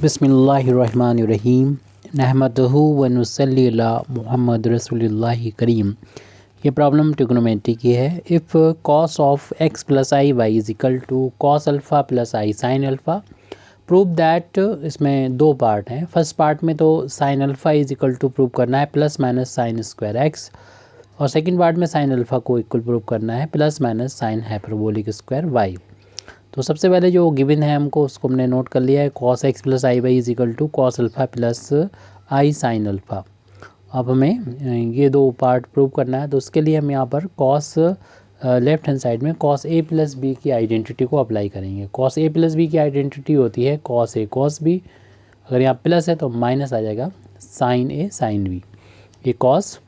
बिस्मिल्लाहिर्रहमानिर्रहीम नहमदहु व नुसल्ली अला मुहम्मद रसूलिल्लाहि करीम। ये प्रॉब्लम ट्रिग्नोमेट्री की है। If cos of x plus i y is equal to cos alpha plus i sine alpha, prove that. इसमें दो पार्ट हैं। फर्स्ट पार्ट में तो sine alpha is equal to prove करना है plus minus sine square x, और second part में sine alpha को इक्वल प्रूव करना है plus minus sine hyperbolic square y. तो सबसे पहले जो गिवन है हमको उसको हमने नोट कर लिया है, cos x plus i y is equal to cos alpha plus i sine alpha. अब हमें ये दो पार्ट प्रूव करना है, तो उसके लिए हम यहाँ पर कॉस लेफ्ट हैंड साइड में कॉस ए प्लस बी की आइडेंटिटी को अप्लाई करेंगे। कॉस ए प्लस बी की आइडेंटिटी होती है कॉस ए कॉस बी, अगर यहाँ प्लस है तो माइनस आ जाएगा साइन ए साइन बी। ये कॉस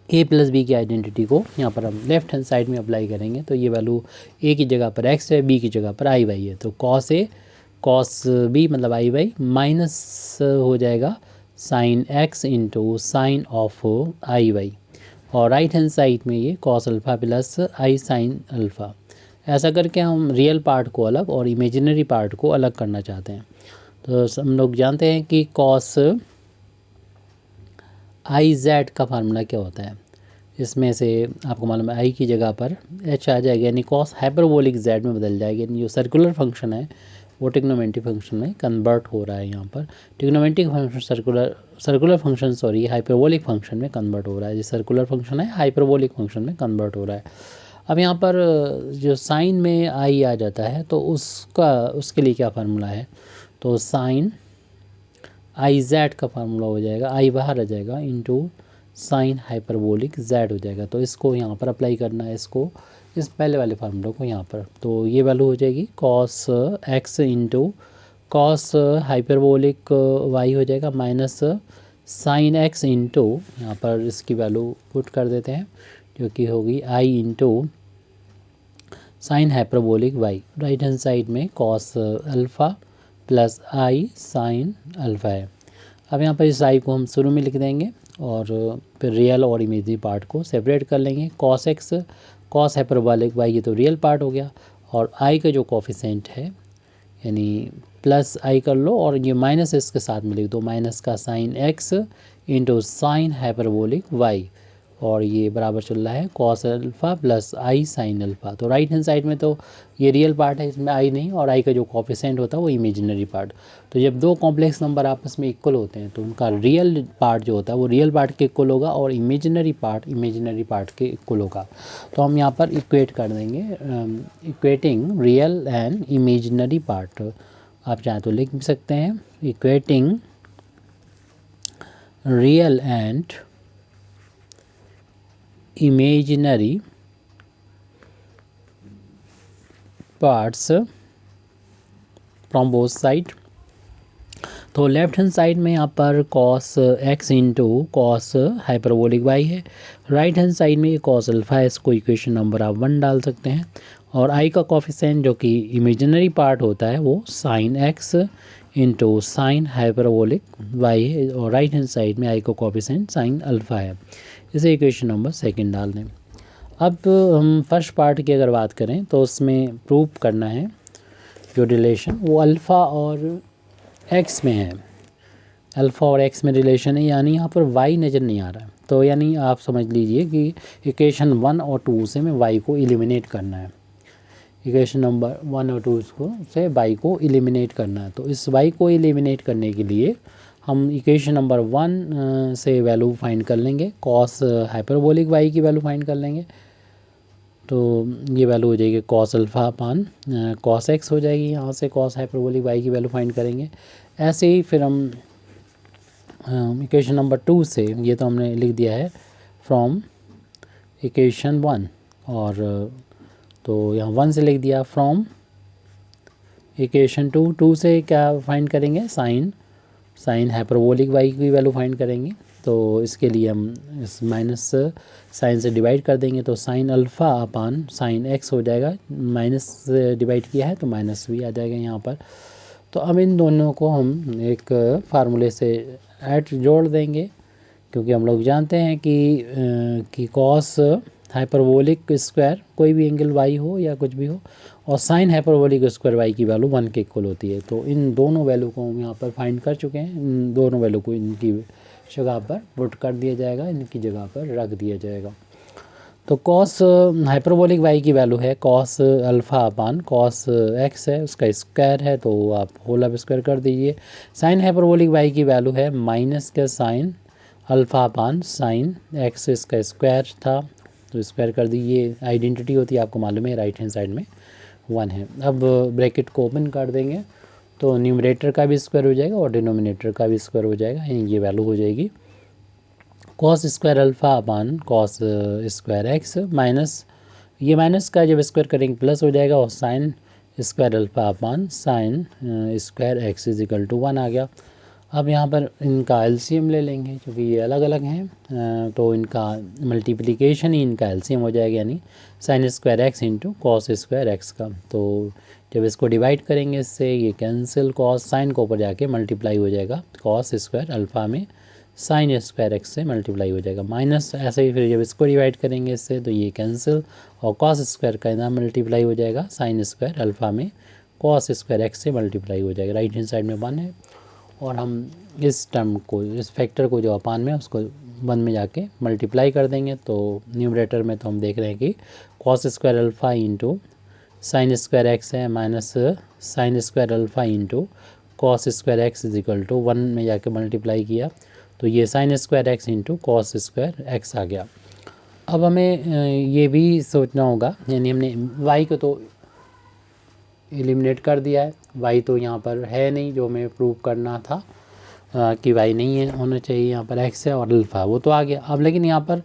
ए प्लस बी की आइडेंटिटी को यहाँ पर हम लेफ्ट हैंड साइड में अप्लाई करेंगे, तो ये वैल्यू ए की जगह पर एक्स है, बी की जगह पर आई वाई है। तो कॉस ए कॉस बी मतलब आई वाई माइनस हो जाएगा sine x into sine of i y, और राइट हैंड साइड में ये cos alpha plus i sine alpha. ऐसा करके हम रियल पार्ट को अलग और इमेजिनरी पार्ट को अलग करना चाहते हैं। तो हम लोग जानते हैं कि कॉस आई जेड का फार्मूला क्या होता है। इसमें से आपको मालूम है आई की जगह पर एच आ जाएगा, यानी कॉस हाइपरबोलिक जेड में बदल जाएगा। यानी जो सर्कुलर फंक्शन है वो ट्रिग्नोमेट्रिक फंक्शन में कन्वर्ट हो रहा है। यहाँ पर trigonometric function circular function hyperbolic function में कन्वर्ट हो रहा है। जो सर्कुलर फंक्शन है हाइपरबोलिक फंक्शन में कन्वर्ट हो रहा है। अब यहाँ पर जो साइन में आई आ जाता है तो उसके लिए क्या फार्मूला है, तो साइन आई जेड का फार्मूला हो जाएगा, आई बाहर आ जाएगा इंटू साइन हाइपरबोलिक जेड हो जाएगा। तो इसको यहाँ पर अप्लाई करना है, इसको इस पहले वाले फार्मूला को यहाँ पर। तो ये वैल्यू हो जाएगी cos x into cos hyperbolic y हो जाएगा माइनस साइन एक्स इंटू यहाँ पर इसकी वैल्यू पुट कर देते हैं, जो कि होगी i into sine hyperbolic y. Right hand side में cos alpha plus i sine alpha है। अब यहाँ पर इस आई को हम शुरू में लिख देंगे और फिर रियल और इमेजरी पार्ट को सेपरेट कर लेंगे। Cos x cos hyperbolic y ये तो रियल पार्ट हो गया, और आई का जो कोफिशिएंट है यानी प्लस आई कर लो और ये माइनस इसके साथ में लिख दो, माइनस का sine x into sine hyperbolic y, और ये बराबर चल रहा है cos alpha plus i sine alpha. तो राइट हैंड साइड में तो ये रियल पार्ट है, इसमें आई नहीं, और आई का जो कोफिशिएंट होता है वो इमेजिनरी पार्ट। तो जब दो कॉम्प्लेक्स नंबर आपस में इक्वल होते हैं तो उनका रियल पार्ट जो होता है वो रियल पार्ट के इक्वल होगा और इमेजिनरी पार्ट के इक्वल होगा। तो हम यहाँ पर इक्वेट कर देंगे, equating real and imaginary part. आप चाहें तो लिख भी सकते हैं, equating real and imaginary parts from both side. तो लेफ्ट हैंड साइड में यहाँ पर cos x into cos hyperbolic y है, राइट हैंड साइड में कॉस अल्फ़ा है, इसको इक्वेशन नंबर आप 1 डाल सकते हैं, और आई का कोफिशिएंट जो कि इमेजिनरी पार्ट होता है वो sine x into sine hyperbolic y है, और राइट हैंड साइड में आई का कोफिशिएंट साइन अल्फ़ा है। इसे इक्वेशन नंबर 2 डाल दें। अब हम फर्स्ट पार्ट की अगर बात करें तो उसमें प्रूव करना है जो रिलेशन वो अल्फ़ा और एक्स में है। अल्फ़ा और एक्स में रिलेशन है, यानी यहाँ पर वाई नज़र नहीं आ रहा है। तो यानी आप समझ लीजिए कि इक्वेशन 1 और 2 से हमें वाई को एलिमिनेट करना है। इक्वेशन नंबर 1 और 2 से वाई को एलिमिनेट करना है। तो इस वाई को एलिमिनेट करने के लिए हम इक्वेशन नंबर 1 से वैल्यू फाइंड कर लेंगे, कॉस हाइपरबोलिक वाई की वैल्यू फाइंड कर लेंगे। तो ये वैल्यू हो जाएगी cos alpha upon cos x हो जाएगी, यहाँ से कॉस हाइपरबोलिक वाई की वैल्यू फाइंड करेंगे। ऐसे ही फिर हम इक्वेशन नंबर 2 से, ये तो हमने लिख दिया है फ्रॉम इक्वेशन 1, और तो यहाँ 1 से लिख दिया फ्रॉम इक्वेशन 2 से क्या फाइंड करेंगे, साइन हाइपरबोलिक वाई की वैल्यू फाइंड करेंगे। तो इसके लिए हम इस माइनस साइन से डिवाइड कर देंगे, तो sine alpha upon sine x हो जाएगा, माइनस से डिवाइड किया है तो माइनस भी आ जाएगा यहाँ पर। तो अब इन दोनों को हम एक फार्मूले से जोड़ देंगे, क्योंकि हम लोग जानते हैं कि कॉस हाइपरबोलिक स्क्वायर कोई भी एंगल वाई हो या कुछ भी हो, और साइन हाइपरबोलिक स्क्वायर वाई की वैल्यू 1 के इक्वल होती है। तो इन दोनों वैल्यू को हम यहाँ पर फाइंड कर चुके हैं। इन दोनों वैल्यू को इनकी जगह पर पुट कर दिया जाएगा, इनकी जगह पर रख दिया जाएगा। तो कॉस हाइपरबोलिक वाई की वैल्यू है cos alpha upon cos x है, उसका स्क्वायर है तो आप होल अब स्क्वायर कर दीजिए। साइन हाइपरबोलिक वाई की वैल्यू है माइनस का sine alpha upon sine x, इसका स्क्वायर था तो स्क्वायर कर दीजिए। आइडेंटिटी होती है आपको मालूम है, राइट हैंड साइड में 1 है। अब ब्रैकेट को ओपन कर देंगे तो न्यूमरेटर का भी स्क्वायर हो जाएगा और डिनोमिनेटर का भी स्क्वायर हो जाएगा, ये वैल्यू हो जाएगी cos square alpha upon cos square x minus, ये माइनस का जब स्क्वायर करेंगे प्लस हो जाएगा, और sine square alpha upon sine square x is equal to 1 आ गया। अब यहाँ पर इनका एलसीएम ले लेंगे क्योंकि ये अलग अलग हैं, तो इनका मल्टीप्लिकेशन ही इनका एलसीएम हो जाएगा, यानी sign square x into cos square x का। तो जब इसको डिवाइड करेंगे इससे ये कैंसिल, कॉस साइन को ऊपर जाके मल्टीप्लाई हो जाएगा कॉस स्क्वायर अल्फ़ा में साइन स्क्वायर एक्स से मल्टीप्लाई हो जाएगा, माइनस ऐसे ही फिर जब इसको डिवाइड करेंगे इससे तो ये कैंसिल, और कॉस स्क्वायर का इधर मल्टीप्लाई हो जाएगा साइन स्क्वायर अल्फ़ा में कॉस स्क्वायर एक्स से मल्टीप्लाई हो जाएगा। राइट हैंड साइड में 1 है, और हम इस टर्म को, इस फैक्टर को जो अपान में उसको 1 में जाके मल्टीप्लाई कर देंगे। तो न्यूमरेटर में तो हम देख रहे हैं कि cos square alpha into sine square x है minus sine square alpha into cos square x is equal to 1 में जाके मल्टीप्लाई किया तो ये sine square x into cos square x आ गया। अब हमें ये भी सोचना होगा, यानी हमने वाई को तो एलिमिनेट कर दिया है, वाई तो यहाँ पर है नहीं, जो हमें प्रूव करना था कि वाई नहीं है होना चाहिए, यहाँ पर एक्स है और अल्फ़ा वो तो आ गया। अब लेकिन यहाँ पर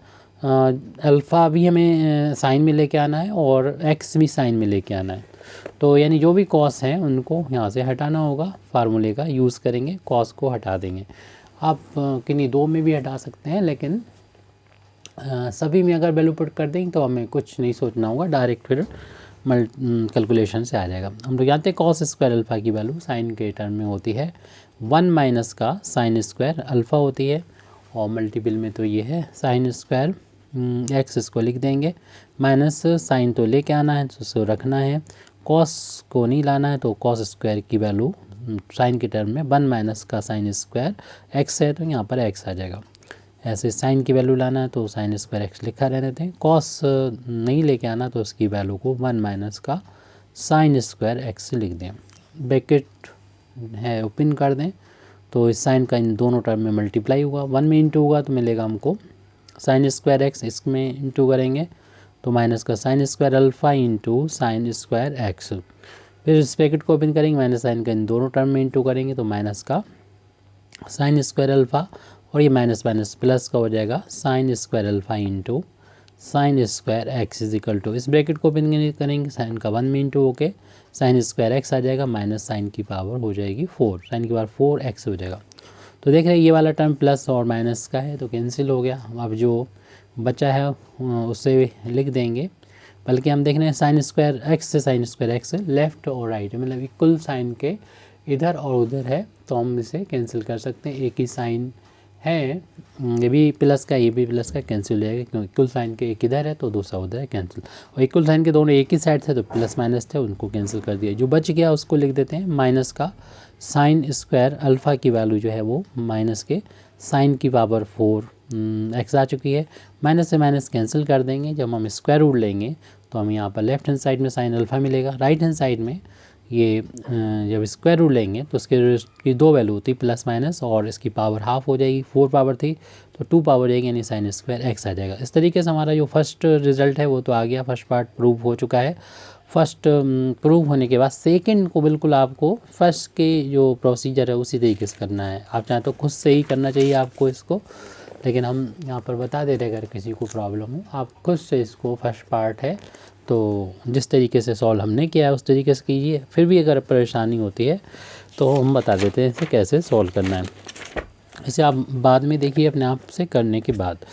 अल्फ़ा भी हमें साइन में लेके आना है और एक्स भी साइन में लेके आना है, तो यानी जो भी कॉस हैं उनको यहाँ से हटाना होगा, फार्मूले का यूज़ करेंगे, कॉस को हटा देंगे। आप किन्हीं दो में भी हटा सकते हैं, लेकिन सभी में अगर वैल्यू पुट कर देंगे तो हमें कुछ नहीं सोचना होगा, डायरेक्ट फिर कैलकुलेशन से आ जाएगा। हम लोग जानते हैं कॉस स्क्वायर अल्फ़ा की वैल्यू साइन के टर्म में होती है 1 माइनस का साइन स्क्वायर अल्फ़ा होती है, और मल्टीपल में तो ये है साइन स्क्वायर एक्स, इसको लिख देंगे, माइनस साइन तो लेके आना है तो उसको रखना है, कॉस को नहीं लाना है, तो कॉस स्क्वायर की वैल्यू साइन के टर्म में 1 माइनस का साइन स्क्वायर एक्स है तो यहाँ पर एक्स आ जाएगा। ऐसे साइन की वैल्यू लाना है तो साइन स्क्वायर एक्स लिखा रहने दें, कॉस नहीं लेके आना तो उसकी वैल्यू को 1 माइनस का साइन स्क्वायर एक्स लिख दें। ब्रैकेट है ओपन कर दें तो इस साइन का इन दोनों टर्म में मल्टीप्लाई होगा, 1 में इंटू होगा तो मिलेगा हमको साइन स्क्वायर एक्स, इसमें इंटू करेंगे तो माइनस का sine square alpha into sine square x, फिर इस ब्रैकेट को ओपन करेंगे, माइनस साइन का इन दोनों टर्म में इंटू करेंगे तो माइनस का साइन स्क्वायर अल्फ़ा, और ये माइनस माइनस प्लस का हो जाएगा sine square alpha into sine square x is equal to, इस ब्रैकेट को ओपन करेंगे साइन का 1 में इंटू होके साइन स्क्वायर एक्स आ जाएगा, माइनस साइन की पावर हो जाएगी 4, साइन की पावर 4 एक्स हो जाएगा। तो देख रहे हैं ये वाला टर्म प्लस और माइनस का है तो कैंसिल हो गया। अब जो बचा है उससे लिख देंगे, बल्कि हम देख रहे हैं साइन स्क्वायर एक्स से साइन स्क्वायर एक्स लेफ़्ट और राइट, मतलब इक्वल साइन के इधर और उधर है तो हम इसे कैंसिल कर सकते हैं। एक ही साइन है, ये भी प्लस का ये भी प्लस का, कैंसिल हो जाएगा क्योंकि इक्वल साइन के एक इधर है तो दूसरा उधर है, कैंसिल। और इक्वल साइन के दोनों एक ही साइड थे तो प्लस माइनस थे, उनको कैंसिल कर दिया। जो बच गया उसको लिख देते हैं माइनस का साइन स्क्वायर अल्फ़ा की वैल्यू जो है वो माइनस के साइन की पावर 4 एक्स आ चुकी है। माइनस से माइनस कैंसिल कर देंगे, जब हम स्क्वायर रूट लेंगे तो हमें यहाँ पर लेफ्ट हैंड साइड में साइन अल्फ़ा मिलेगा, राइट हैंड साइड में ये जब स्क्वायर रूट लेंगे तो उसकी दो वैल्यू होती प्लस माइनस, और इसकी पावर हाफ हो जाएगी, 4 पावर थी तो 2 पावर जाएगी, यानी साइन स्क्वायर एक्स आ जाएगा। इस तरीके से हमारा जो फर्स्ट रिजल्ट है वो तो आ गया, फर्स्ट पार्ट प्रूव हो चुका है। फर्स्ट प्रूव होने के बाद सेकंड को बिल्कुल आपको फर्स्ट के जो प्रोसीजर है उसी तरीके से करना है। आप चाहे तो खुद से ही करना चाहिए आपको इसको, लेकिन हम यहाँ पर बता देते हैं अगर किसी को प्रॉब्लम हो आप खुद से इसको, फर्स्ट पार्ट है तो जिस तरीके से सॉल्व हमने किया है उस तरीके से कीजिए। फिर भी अगर परेशानी होती है तो हम बता देते हैं इसे कैसे सॉल्व करना है, इसे आप बाद में देखिए अपने आप से करने के बाद।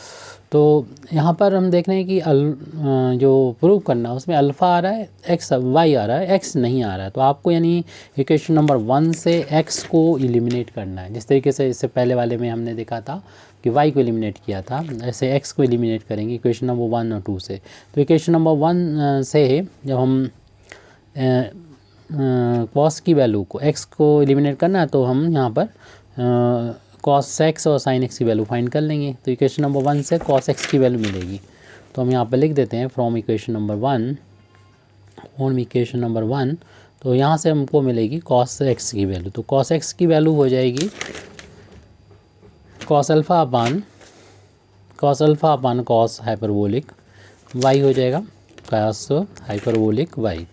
तो यहाँ पर हम देख रहे हैं कि जो प्रूव करना उसमें अल्फ़ा आ रहा है, एक्स वाई आ रहा है, एक्स नहीं आ रहा है। तो आपको यानी इक्वेशन नंबर 1 से एक्स को एलिमिनेट करना है। जिस तरीके से इससे पहले वाले में हमने देखा था कि वाई को एलिमिनेट किया था, ऐसे एक्स को एलिमिनेट करेंगे इक्वेशन नंबर 1 और 2 से। तो इक्वेशन नंबर 1 से जब हम कॉस की वैल्यू को एक्स को एलिमिनेट करना है तो हम यहाँ पर कॉस एक्स और साइन एक्स की वैल्यू फाइंड कर लेंगे। तो इक्वेशन नंबर 1 से कॉस एक्स की वैल्यू मिलेगी। तो हम यहाँ पर लिख देते हैं फ्रॉम इक्वेशन नंबर 1, तो यहाँ से हमको मिलेगी कॉस एक्स की वैल्यू। तो कॉस एक्स की वैल्यू हो जाएगी cos alpha upon cos hyperbolic y हो जाएगा, कॉस हाइपरबोलिक वाई।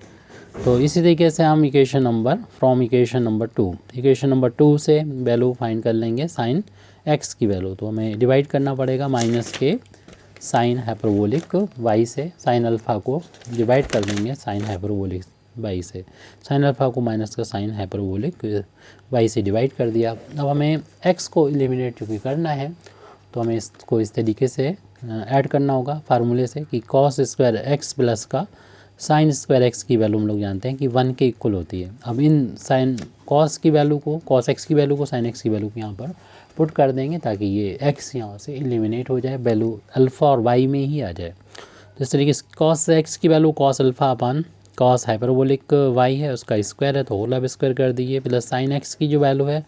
तो इसी तरीके से हम इक्वेशन नंबर 2 से वैल्यू फाइंड कर लेंगे साइन एक्स की वैल्यू। तो हमें डिवाइड करना पड़ेगा माइनस के साइन हाइपरबोलिक वाई से, साइन अल्फ़ा को डिवाइड कर देंगे साइन हाइपरबोलिक वाई से, साइन अल्फ़ा को माइनस का साइन हाइपरबोलिक वाई से डिवाइड कर दिया। अब हमें एक्स को एलिमिनेट चूँकि करना है तो हमें इसको इस तरीके से ऐड करना होगा फार्मूले से कि कॉस स्क्वायर एक्स प्लस का साइन स्क्वायर एक्स की वैल्यू हम लोग जानते हैं कि 1 के इक्वल होती है। अब इन साइन कॉस की वैल्यू को, कॉस एक्स की वैल्यू को साइन एक्स की वैल्यू को यहाँ पर पुट कर देंगे ताकि ये एक्स यहाँ से एलिमिनेट हो जाए, वैल्यू अल्फ़ा और वाई में ही आ जाए। तो इस तरीके से कॉस एक्स की value cos alpha upon cos hyperbolic y है, उसका स्क्वायर है तो होल अब स्क्वायर कर दीजिए, प्लस साइन एक्स की जो वैल्यू है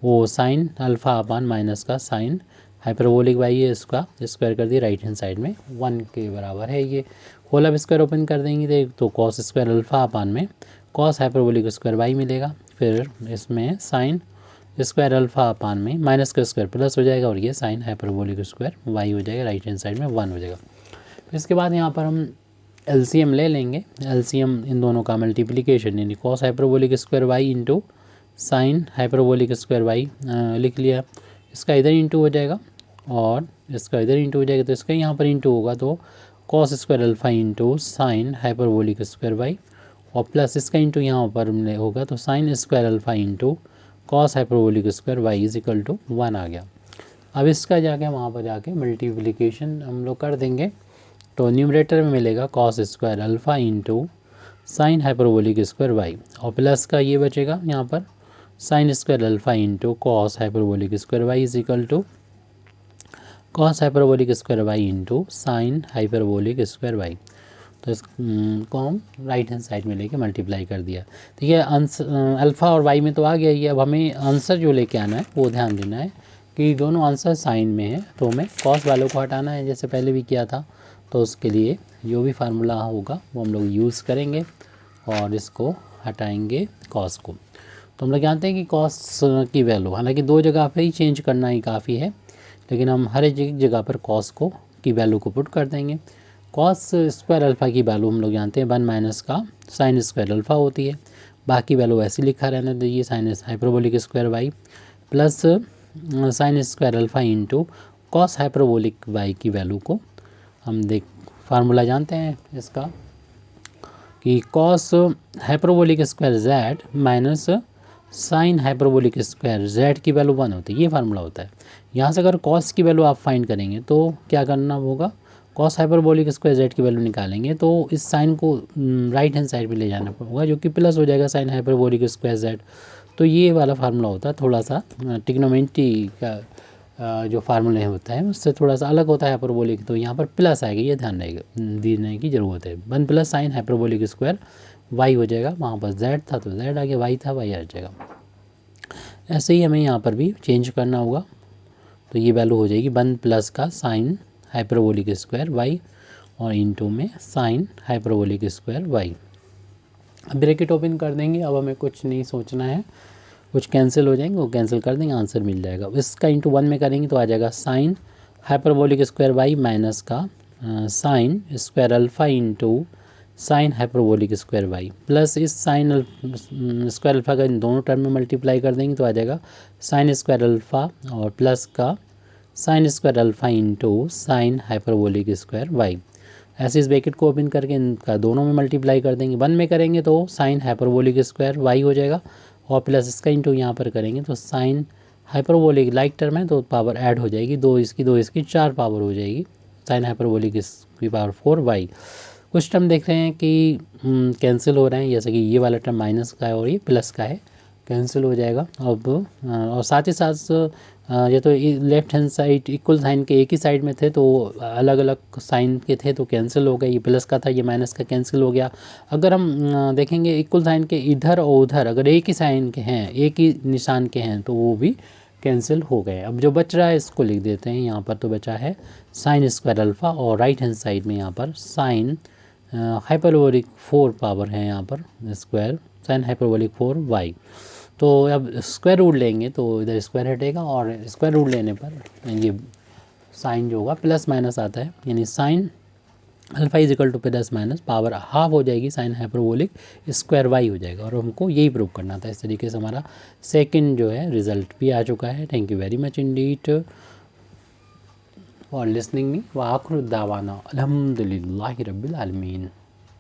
वो साइन अल्फ़ा अपान माइनस का साइन हाइपरबोलिक वाई है, इसका स्क्वायर कर दिए, राइट हैंड साइड में 1 के बराबर है ये। होल अब स्क्वायर ओपन कर देंगे तो कॉस स्क्वायर अल्फ़ा अपान में कॉस हाइपरबोलिक स्क्वायर वाई मिलेगा, फिर इसमें साइन स्क्वायर अल्फ़ा अपान में माइनस का स्क्वायर प्लस हो जाएगा और ये साइन हाइपरबोलिक स्क्वायर वाई हो जाएगा, राइट हैंड साइड में 1 हो जाएगा। इसके बाद यहाँ पर हम एलसीएम ले लेंगे, एलसीएम इन दोनों का मल्टीप्लिकेशन यानी cos hyperbolic square y into sine hyperbolic square y लिख लिया, इसका इधर इंटू हो जाएगा और इसका इधर इंटू हो जाएगा, तो इसका यहाँ पर इंटू होगा तो cos square alpha into sine hyperbolic square y और प्लस इसका इंटू यहाँ पर होगा तो sine square alpha into cos hyperbolic square y is equal to 1 आ गया। अब इसका जाके वहाँ पर जाके मल्टीप्लिकेशन हम लोग कर देंगे तो न्यूमरेटर में मिलेगा cos square alpha into sine hyperbolic square y और प्लस का ये बचेगा यहाँ पर sine square alpha into cos hyperbolic square y is equal to cos hyperbolic square y into sine hyperbolic square y. तो इसको हम राइट हैंड साइड में लेके मल्टीप्लाई कर दिया। ठीक है, अल्फ़ा और वाई में तो आ गया ही। अब हमें आंसर जो लेके आना है वो ध्यान देना है कि दोनों आंसर साइन में है, तो हमें कॉस वालों को हटाना है जैसे पहले भी किया था। तो उसके लिए जो भी फार्मूला होगा वो हम लोग यूज़ करेंगे और इसको हटाएंगे कॉस को। तो हम लोग जानते हैं कि कॉस की वैल्यू हालांकि 2 जगह पे ही चेंज करना ही काफ़ी है, लेकिन हम हर एक जगह पर कॉस को की वैल्यू को पुट कर देंगे। कॉस स्क्वायर अल्फ़ा की वैल्यू हम लोग जानते हैं 1 माइनस का साइन स्क्वायर अल्फ़ा होती है, बाकी वैल्यू ऐसे लिखा रहने दीजिए sine hyperbolic square y plus sine square alpha into cos hyperbolic y की वैल्यू को हम फार्मूला जानते हैं इसका कि cos hyperbolic square z minus sine hyperbolic square z की वैल्यू 1 होती है, ये फार्मूला होता है। यहाँ से अगर कॉस की वैल्यू आप फाइंड करेंगे तो क्या करना होगा, कॉस हाइपरबोलिक स्क्वायर जेड की वैल्यू निकालेंगे तो इस साइन को राइट हैंड साइड में ले जाना होगा जो कि प्लस हो जाएगा साइन हाइपरबोलिक स्क्वायर जेड। तो ये वाला फार्मूला होता है, थोड़ा सा ट्रिग्नोमेट्री का जो फार्मूले होता है उससे थोड़ा सा अलग होता है हाइपरबोलिक, तो यहाँ पर प्लस आएगा, ये ध्यान देने की ज़रूरत है। 1 plus sine hyperbolic square y हो जाएगा, वहाँ पर जेड था तो जेड आ गया, वाई था वाई आ जाएगा। ऐसे ही हमें यहाँ पर भी चेंज करना होगा, तो ये वैल्यू हो जाएगी 1 प्लस का साइन हाइपरबोलिक स्क्वायर वाई और इंटू में साइन हाइपरबोलिक स्क्वायर वाई। अब ब्रैकेट ओपन कर देंगे, अब हमें कुछ नहीं सोचना है, कुछ कैंसिल हो जाएंगे वो कैंसिल कर देंगे, आंसर मिल जाएगा। इसका इंटू 1 में करेंगे तो आ जाएगा sine hyperbolic square y minus का sine square alpha into sine hyperbolic square y plus इस साइन स्क्वायर अल्फ़ा का इन दोनों टर्म में मल्टीप्लाई कर देंगे तो आ जाएगा साइन स्क्वायर अल्फ़ा और प्लस का sine square alpha into sine hyperbolic square y. ऐसे इस ब्रैकेट को ओपन करके इनका दोनों में मल्टीप्लाई कर देंगे, 1 में करेंगे तो साइन हाइपरबोलिक स्क्वायर वाई हो जाएगा और प्लस इसका इंटू यहाँ पर करेंगे तो साइन हाइपरबोलिक लाइक टर्म है तो पावर ऐड हो जाएगी, 2 इसकी 4 पावर हो जाएगी साइन हाइपरबोलिक की पावर 4 वाई। कुछ टर्म देख रहे हैं कि कैंसिल हो रहे हैं, जैसे कि ये वाला टर्म माइनस का है और ये प्लस का है, कैंसिल हो जाएगा अब। और साथ ही साथ ये तो left hand side equal sine के एक ही साइड में थे, तो अलग अलग साइन के थे तो कैंसिल हो गए। ये प्लस का था, ये माइनस का कैंसिल हो गया। अगर हम देखेंगे इक्वल साइन के इधर और उधर अगर एक ही साइन के हैं, एक ही निशान के हैं, तो वो भी कैंसिल हो गए। अब जो बच रहा है इसको लिख देते हैं यहाँ पर। तो बचा है साइन स्क्वायर अल्फ़ा और राइट हैंड साइड में यहाँ पर साइन हाइपरबोलिक 4 पावर है यहाँ पर स्क्वायर साइन हाइपरबोलिक 4 वाई। तो अब स्क्वायर रूट लेंगे तो इधर स्क्वायर हटेगा और स्क्वायर रूट लेने पर ये साइन जो होगा प्लस माइनस आता है, यानी sine alpha is equal two plus minus power half हो जाएगी साइन हाइपरबोलिक स्क्वायर वाई हो जाएगा। और हमको यही प्रूव करना था। इस तरीके से हमारा सेकंड जो है रिजल्ट भी आ चुका है। Thank you very much Indeed for listening me व आखिर दावाना अल्हम्दुलिल्लाहि रब्बिल आलमीन।